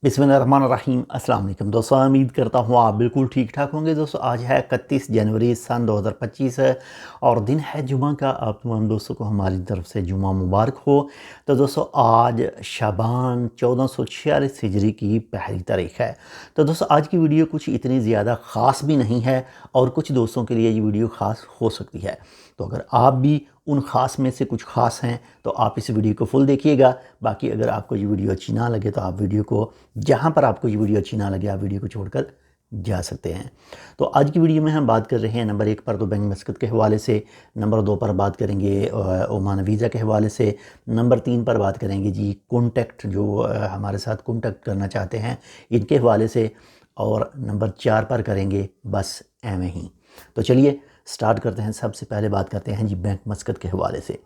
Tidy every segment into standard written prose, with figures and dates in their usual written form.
बिस्मिल्लाहिर्रहमानिर्रहीम। अस्सलाम वालेकुम दोस्तों, उम्मीद करता हूँ आप बिल्कुल ठीक ठाक होंगे। दोस्तों आज है 31 जनवरी सन 2025 है और दिन है जुमा का। आप तमाम दोस्तों को हमारी तरफ से जुमा मुबारक हो। तो दोस्तों आज शाबान 1446 हिजरी की पहली तारीख है। तो दोस्तों आज की वीडियो कुछ इतनी ज़्यादा ख़ास भी नहीं है और कुछ दोस्तों के लिए ये वीडियो ख़ास हो सकती है। तो अगर आप भी उन ख़ास में से कुछ ख़ास हैं तो आप इस वीडियो को फुल देखिएगा। बाकी अगर आपको ये वीडियो अच्छी ना लगे तो आप वीडियो को, जहाँ पर आपको ये वीडियो अच्छी ना लगे, आप वीडियो को छोड़कर जा सकते हैं। तो आज की वीडियो में हम बात कर रहे हैं नंबर 1 पर तो बैंक मस्कत के हवाले से, नंबर 2 पर बात करेंगे ओमान वीज़ा के हवाले से, नंबर 3 पर बात करेंगे जी कॉन्टैक्ट जो हमारे साथ कॉन्टैक्ट करना चाहते हैं इनके हवाले से, और नंबर 4 पर करेंगे बस एवं ही। तो चलिए स्टार्ट करते हैं। सबसे पहले बात करते हैं जी बैंक मस्कत के हवाले से।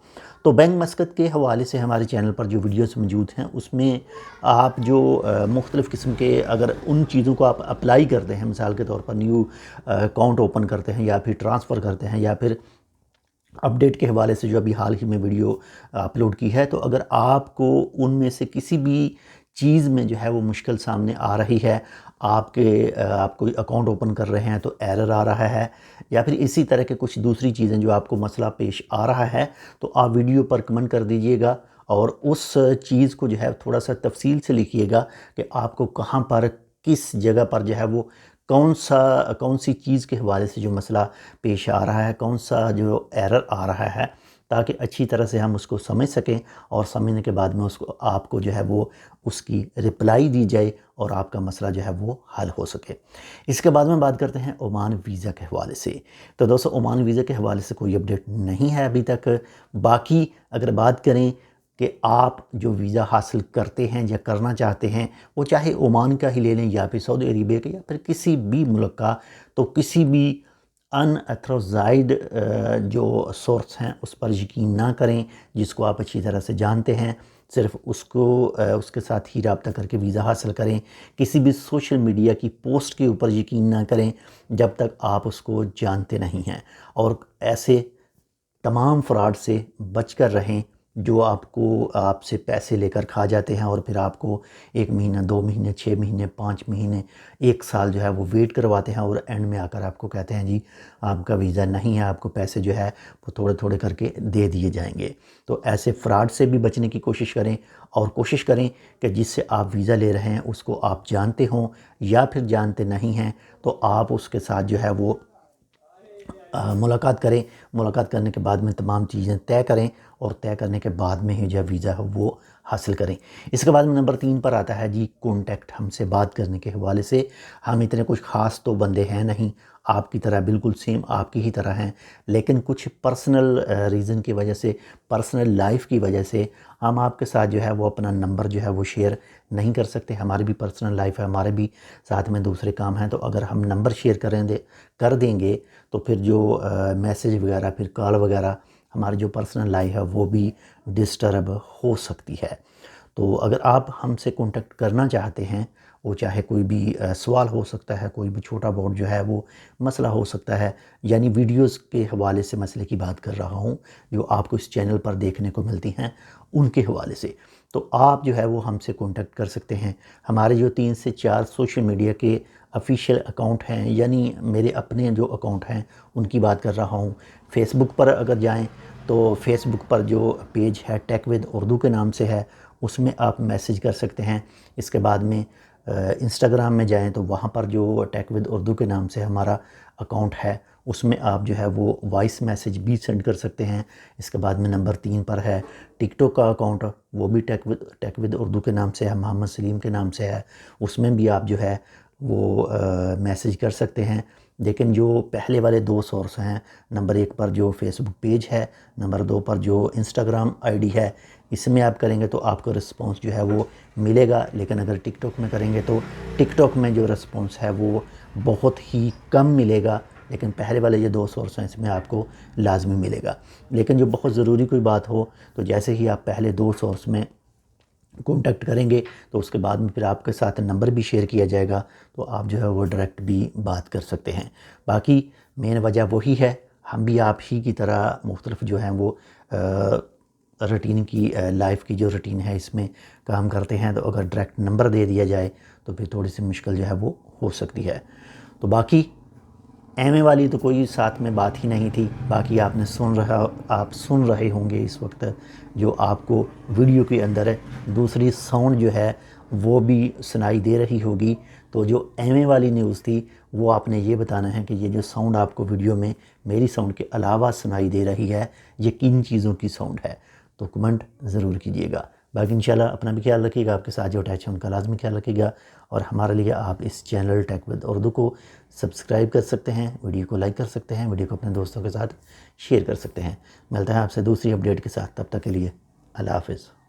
तो बैंक मस्कत के हवाले से हमारे चैनल पर जो वीडियोस मौजूद हैं उसमें आप जो मुख्तलिफ़ किस्म के अगर उन चीज़ों को आप अप्लाई करते हैं, मिसाल के तौर पर न्यू अकाउंट ओपन करते हैं या फिर ट्रांसफ़र करते हैं या फिर अपडेट के हवाले से जो अभी हाल ही में वीडियो अपलोड की है, तो अगर आपको उनमें से किसी भी चीज़ में जो है वो मुश्किल सामने आ रही है, आप कोई अकाउंट ओपन कर रहे हैं तो एरर आ रहा है, या फिर इसी तरह के कुछ दूसरी चीज़ें जो आपको मसला पेश आ रहा है, तो आप वीडियो पर कमेंट कर दीजिएगा और उस चीज़ को जो है थोड़ा सा तफसील से लिखिएगा कि आपको कहाँ पर, किस जगह पर जो है वो कौन सी चीज़ के हवाले से जो मसला पेश आ रहा है, कौन सा जो एरर आ रहा है, ताकि अच्छी तरह से हम उसको समझ सकें और समझने के बाद में उसको आपको जो है वो उसकी रिप्लाई दी जाए और आपका मसला जो है वो हल हो सके। इसके बाद में बात करते हैं ओमान वीज़ा के हवाले से। तो दोस्तों ओमान वीज़ा के हवाले से कोई अपडेट नहीं है अभी तक। बाकी अगर बात करें कि आप जो वीज़ा हासिल करते हैं या करना चाहते हैं, वो चाहे ओमान का ही ले लें या फिर सऊदी अरेबिया का या फिर किसी भी मुल्क का, तो किसी भी अनअथोराइज्ड जो सोर्स हैं उस पर यकीन ना करें जिसको आप अच्छी तरह से जानते हैं। सिर्फ उसके साथ ही रब्ता करके वीज़ा हासिल करें। किसी भी सोशल मीडिया की पोस्ट के ऊपर यकीन ना करें जब तक आप उसको जानते नहीं हैं, और ऐसे तमाम फ्रॉड से बच कर रहें जो आपसे पैसे लेकर खा जाते हैं और फिर आपको 1 महीना, 2 महीने, 6 महीने, 5 महीने, 1 साल जो है वो वेट करवाते हैं और एंड में आकर आपको कहते हैं जी आपका वीज़ा नहीं है, आपको पैसे जो है वो थोड़े थोड़े करके दे दिए जाएंगे। तो ऐसे फ्रॉड से भी बचने की कोशिश करें और कोशिश करें कि जिससे आप वीज़ा ले रहे हैं उसको आप जानते हों, या फिर जानते नहीं हैं तो आप उसके साथ जो है वो मुलाकात करें। मुलाकात करने के बाद में तमाम चीज़ें तय करें और तय करने के बाद में ही जो वीज़ा है वो हासिल करें। इसके बाद में नंबर 3 पर आता है जी कॉन्टैक्ट हमसे बात करने के हवाले से। हम इतने कुछ ख़ास तो बंदे हैं नहीं, आपकी तरह बिल्कुल सेम आपकी ही तरह हैं, लेकिन कुछ पर्सनल रीज़न की वजह से, पर्सनल लाइफ की वजह से हम आपके साथ जो है वो अपना नंबर जो है वो शेयर नहीं कर सकते। हमारी भी पर्सनल लाइफ है, हमारे भी साथ में दूसरे काम हैं, तो अगर हम नंबर शेयर कर देंगे तो फिर जो मैसेज वगैरह, फिर कॉल वगैरह, हमारी जो पर्सनल लाइफ है वो भी डिस्टर्ब हो सकती है। तो अगर आप हमसे कांटेक्ट करना चाहते हैं, वो चाहे कोई भी सवाल हो सकता है, कोई भी छोटा बहुत जो है वो मसला हो सकता है, यानी वीडियोस के हवाले से मसले की बात कर रहा हूँ जो आपको इस चैनल पर देखने को मिलती हैं उनके हवाले से, तो आप जो है वो हमसे कांटेक्ट कर सकते हैं। हमारे जो 3 से 4 सोशल मीडिया के ऑफिशियल अकाउंट हैं, यानी मेरे अपने जो अकाउंट हैं उनकी बात कर रहा हूँ। फेसबुक पर अगर जाएं तो फेसबुक पर जो पेज है टेक विद उर्दू के नाम से है, उसमें आप मैसेज कर सकते हैं। इसके बाद में इंस्टाग्राम में जाएं तो वहाँ पर जो टेक विद उर्दू के नाम से हमारा अकाउंट है उसमें आप जो है वो वॉइस मैसेज भी सेंड कर सकते हैं। इसके बाद में नंबर 3 पर है टिकटॉक का अकाउंट, वो भी टेक विद उर्दू के नाम से है, मोहम्मद सलीम के नाम से है, उसमें भी आप जो है वो मैसेज कर सकते हैं। लेकिन जो पहले वाले 2 सोर्स हैं, नंबर 1 पर जो फेसबुक पेज है, नंबर 2 पर जो इंस्टाग्राम आईडी है, इसमें आप करेंगे तो आपको रिस्पांस जो है वो मिलेगा। लेकिन अगर टिकटॉक में करेंगे तो टिकटॉक में जो रिस्पांस है वो बहुत ही कम मिलेगा, लेकिन पहले वाले ये 2 सोर्स हैं इसमें आपको लाजमी मिलेगा। लेकिन जो बहुत ज़रूरी कोई बात हो तो जैसे ही आप पहले 2 सोर्स में कॉन्टैक्ट करेंगे तो उसके बाद में फिर आपके साथ नंबर भी शेयर किया जाएगा, तो आप जो है वो डायरेक्ट भी बात कर सकते हैं। बाकी मेन वजह वही है, हम भी आप ही की तरह मुख्तलिफ जो हैं वो روٹین کی لائف کی جو روٹین ہے اس میں کام کرتے ہیں، تو اگر ڈائریکٹ نمبر دے دیا جائے تو پھر تھوڑی سی مشکل جو ہے وہ ہو سکتی ہے۔ تو باقی ایم اے والی تو کوئی ساتھ میں بات ہی نہیں تھی۔ باقی آپ سن رہے ہوں گے اس وقت جو آپ کو ویڈیو کے اندر ہے، دوسری ساؤنڈ جو ہے وہ بھی سنائی دے رہی ہوگی۔ تو جو ایم اے والی نیوز تھی وہ آپ نے یہ بتانا ہے کہ یہ جو ساؤنڈ آپ کو ویڈیو میں میری ساؤنڈ کے علاوہ سنائی دے رہی ہے یہ کن چیزوں کی ساؤنڈ ہے، تو کمنٹ ضرور کیجیے گا۔ باقی انشاءاللہ اپنا بھی خیال رکھیے گا، آپ کے ساتھ جو اٹیچ ہے ان کا لازمی خیال رکھیے گا، اور ہمارے لیے آپ اس چینل ٹیک ود اردو کو سبسکرائب کر سکتے ہیں، ویڈیو کو لائک کر سکتے ہیں، ویڈیو کو اپنے دوستوں کے ساتھ شیئر کر سکتے ہیں۔ ملتا ہے آپ سے دوسری اپڈیٹ کے ساتھ، تب تک کے لیے اللہ حافظ۔